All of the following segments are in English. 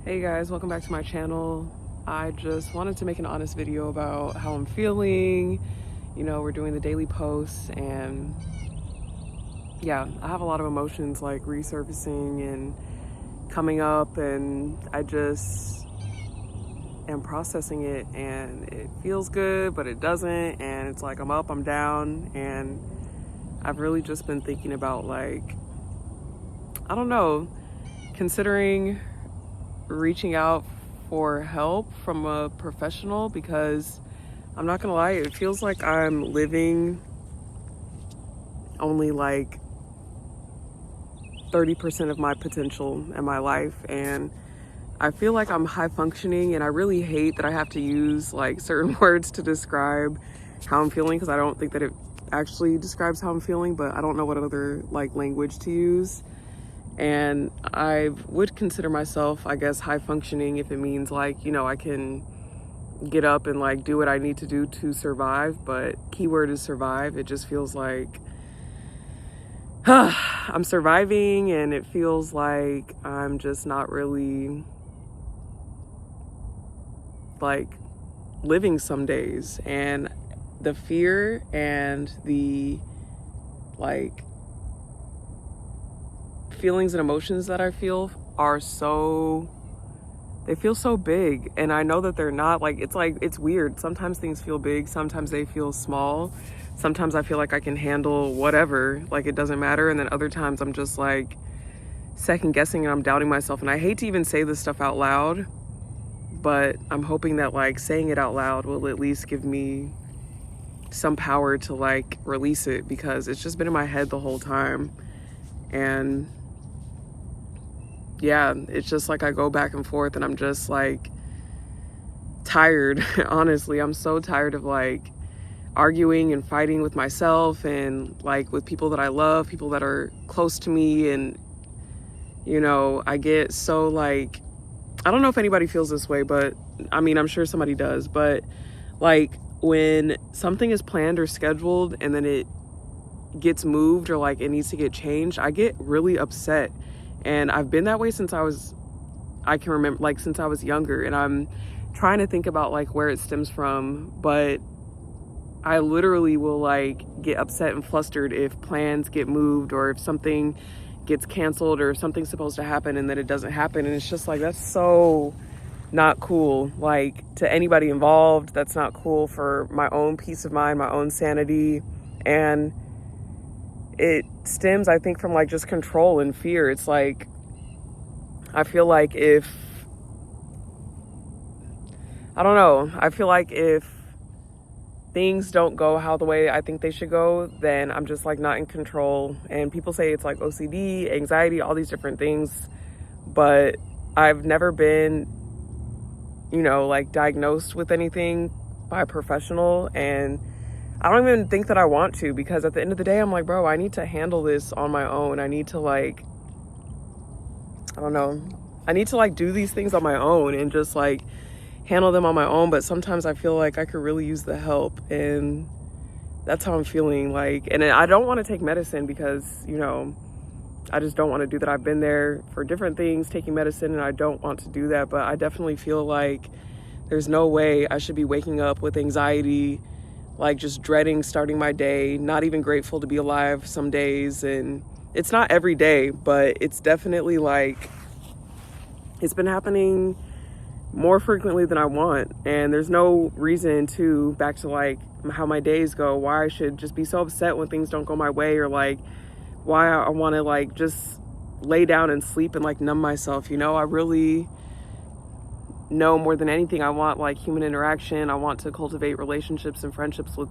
Hey guys, welcome back to my channel. I just wanted to make an honest video about how I'm feeling. You know, we're doing the daily posts and yeah, I have a lot of emotions like resurfacing and coming up, and I just am processing it, and it feels good, but it doesn't, and it's like I'm up, I'm down, and I've really just been thinking about like, I don't know, considering reaching out for help from a professional, because I'm not gonna lie, it feels like I'm living only like 30% of my potential in my life, and I feel like I'm high functioning, and I really hate that I have to use like certain words to describe how I'm feeling, because I don't think that it actually describes how I'm feeling, but I don't know what other like language to use. And I would consider myself, I guess, high functioning if it means like, you know, I can get up and like do what I need to do to survive. But keyword is survive. It just feels like I'm surviving, and it feels like I'm just not really like living some days. And the fear and the like feelings and emotions that I feel are they feel so big, and I know that they're not. Like it's weird. Sometimes things feel big, sometimes they feel small. Sometimes I feel like I can handle whatever, like it doesn't matter, and then other times I'm just like second guessing and I'm doubting myself. And I hate to even say this stuff out loud, but I'm hoping that like saying it out loud will at least give me some power to like release it, because it's just been in my head the whole time. And yeah, it's just like I go back and forth, and I'm just like tired. Honestly, I'm so tired of like arguing and fighting with myself and like with people that I love, people that are close to me. And you know, I get so like, I don't know if anybody feels this way, but I mean, I'm sure somebody does, but like when something is planned or scheduled and then it gets moved or like it needs to get changed, I get really upset. And I've been that way since I can remember, like since I was younger. And I'm trying to think about like where it stems from, but I literally will like get upset and flustered if plans get moved, or if something gets canceled, or if something's supposed to happen and then it doesn't happen. And it's just like, that's so not cool, like to anybody involved. That's not cool for my own peace of mind, my own sanity. And it stems, I think, from like just control and fear. It's like, I feel like I don't know, I feel like if things don't go how the way I think they should go, then I'm just like not in control. And people say it's like OCD, anxiety, all these different things, but I've never been, you know, like diagnosed with anything by a professional. And I don't even think that I want to, because at the end of the day, I'm like, bro, I need to handle this on my own. I need to like, I don't know, I need to like do these things on my own and just like handle them on my own. But sometimes I feel like I could really use the help, and that's how I'm feeling. Like, and I don't want to take medicine, because, you know, I just don't want to do that. I've been there for different things taking medicine, and I don't want to do that. But I definitely feel like there's no way I should be waking up with anxiety, like just dreading starting my day, not even grateful to be alive some days. And it's not every day, but it's definitely like, it's been happening more frequently than I want. And there's no reason to, back to like how my days go, why I should just be so upset when things don't go my way, or like why I want to like just lay down and sleep and like numb myself. You know, I really know more than anything, I want like human interaction. I want to cultivate relationships and friendships with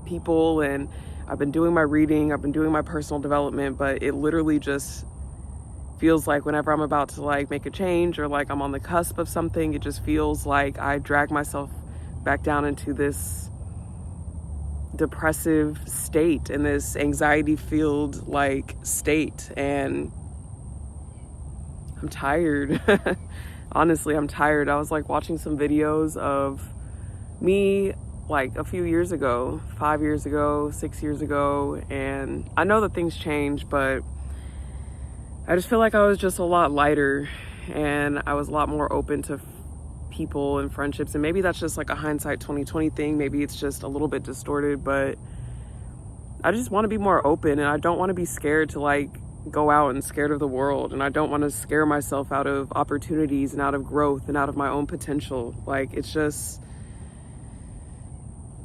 people. And I've been doing my reading, I've been doing my personal development, but it literally just feels like whenever I'm about to like make a change, or like I'm on the cusp of something, it just feels like I drag myself back down into this depressive state and this anxiety filled like state. And I'm tired. Honestly, I'm tired. I was like watching some videos of me like a few years ago, 5 years ago, 6 years ago. And I know that things change, but I just feel like I was just a lot lighter. and I was a lot more open to people and friendships. And maybe that's just like a hindsight 2020 thing. Maybe it's just a little bit distorted, but I just want to be more open, and I don't want to be scared to like go out and scared of the world. And I don't want to scare myself out of opportunities and out of growth and out of my own potential. Like, it's just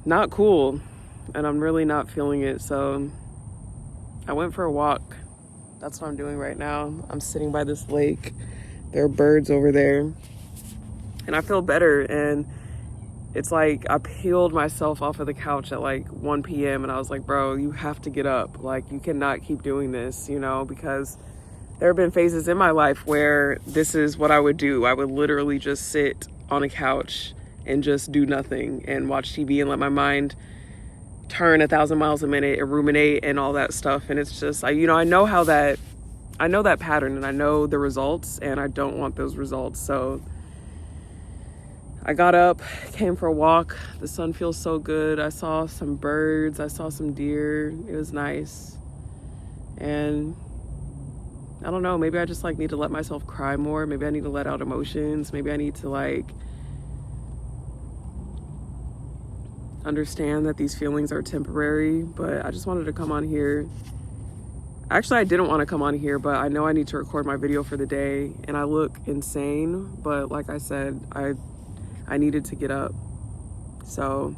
not cool, and I'm really not feeling it. So I went for a walk. That's what I'm doing right now. I'm sitting by this lake. There are birds over there, and I feel better. And it's like I peeled myself off of the couch at like 1 p.m. and I was like, bro, you have to get up. Like, you cannot keep doing this, you know, because there have been phases in my life where this is what I would do. I would literally just sit on a couch and just do nothing and watch TV and let my mind turn 1,000 miles a minute and ruminate and all that stuff. And it's just, I know that pattern, and I know the results, and I don't want those results. So I got up, came for a walk. The sun feels so good. I saw some birds. I saw some deer. It was nice. And I don't know, maybe I just like need to let myself cry more. Maybe I need to let out emotions. Maybe I need to like understand that these feelings are temporary. But I just wanted to come on here. Actually, I didn't want to come on here, but I know I need to record my video for the day, and I look insane. But like I said, I needed to get up. So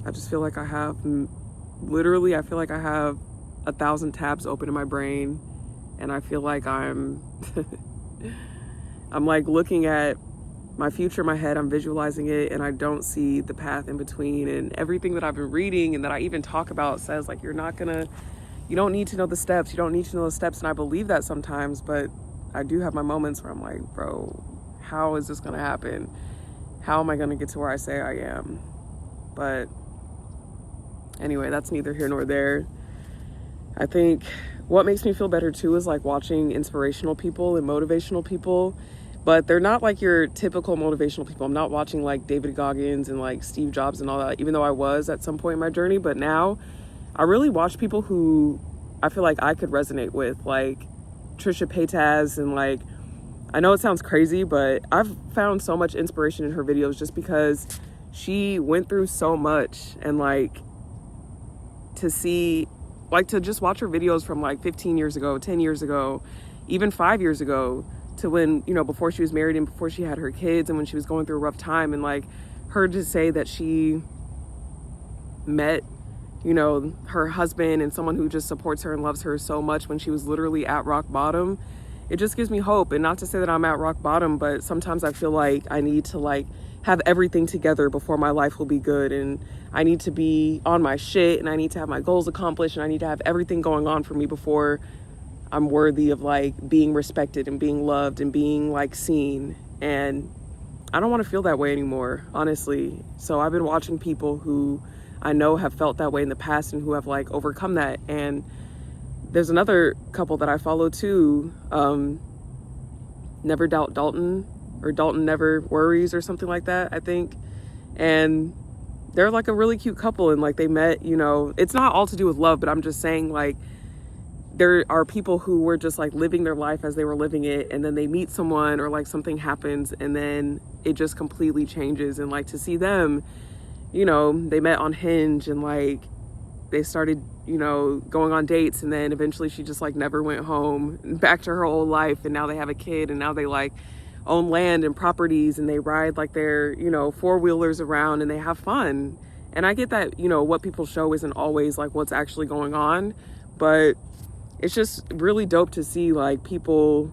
I just feel like I have, literally, I feel like I have 1,000 tabs open in my brain, and I feel like I'm like looking at my future in my head. I'm visualizing it, and I don't see the path in between. And everything that I've been reading and that I even talk about says like, you don't need to know the steps. You don't need to know the steps. And I believe that sometimes, but I do have my moments where I'm like, bro, how is this gonna happen? How am I gonna get to where I say I am? But anyway, that's neither here nor there. I think what makes me feel better too is like watching inspirational people and motivational people, but they're not like your typical motivational people. I'm not watching like David Goggins and like Steve Jobs and all that, even though I was at some point in my journey. But now I really watch people who I feel like I could resonate with, like Trisha Paytas. And like, I know it sounds crazy, but I've found so much inspiration in her videos just because she went through so much. And like, to see, like, to just watch her videos from like 15 years ago, 10 years ago, even 5 years ago, to when, you know, before she was married and before she had her kids and when she was going through a rough time, and like her to say that she met, you know, her husband and someone who just supports her and loves her so much when she was literally at rock bottom. It just gives me hope. And not to say that I'm at rock bottom, but sometimes I feel like I need to like have everything together before my life will be good. And I need to be on my shit, and I need to have my goals accomplished, and I need to have everything going on for me before I'm worthy of like being respected and being loved and being like seen. And I don't want to feel that way anymore, honestly. So I've been watching people who I know have felt that way in the past and who have like overcome that. And there's another couple that I follow too, Never Doubt Dalton, or Dalton Never Worries, or something like that, I think. And they're like a really cute couple, and like they met, you know, it's not all to do with love, but I'm just saying like there are people who were just like living their life as they were living it, and then they meet someone or like something happens and then it just completely changes. And like to see them, you know, they met on Hinge and like they started, you know, going on dates, and then eventually she just like never went home, back to her old life, and now they have a kid, and now they like own land and properties, and they ride like their, you know, four-wheelers around, and they have fun. And I get that, you know, what people show isn't always like what's actually going on, but it's just really dope to see like people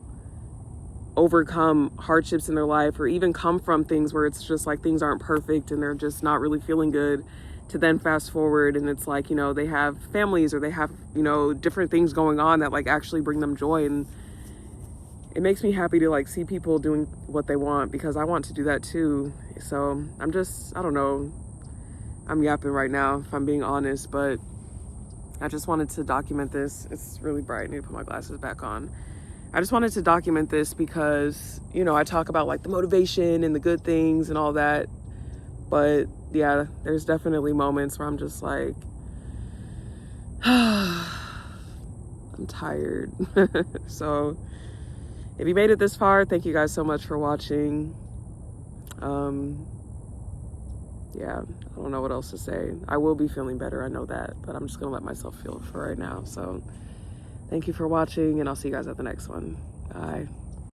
overcome hardships in their life, or even come from things where it's just like things aren't perfect and they're just not really feeling good, to then fast forward and it's like, you know, they have families, or they have, you know, different things going on that like actually bring them joy. And it makes me happy to like see people doing what they want, because I want to do that too. So I don't know, I'm yapping right now if I'm being honest, but I just wanted to document this. It's really bright. I need to put my glasses back on. I just wanted to document this because, you know, I talk about like the motivation and the good things and all that, but yeah, there's definitely moments where I'm just like, I'm tired. So if you made it this far, thank you guys so much for watching. Yeah, I don't know what else to say. I will be feeling better, I know that, but I'm just gonna let myself feel for right now. So thank you for watching, and I'll see you guys at the next one. Bye.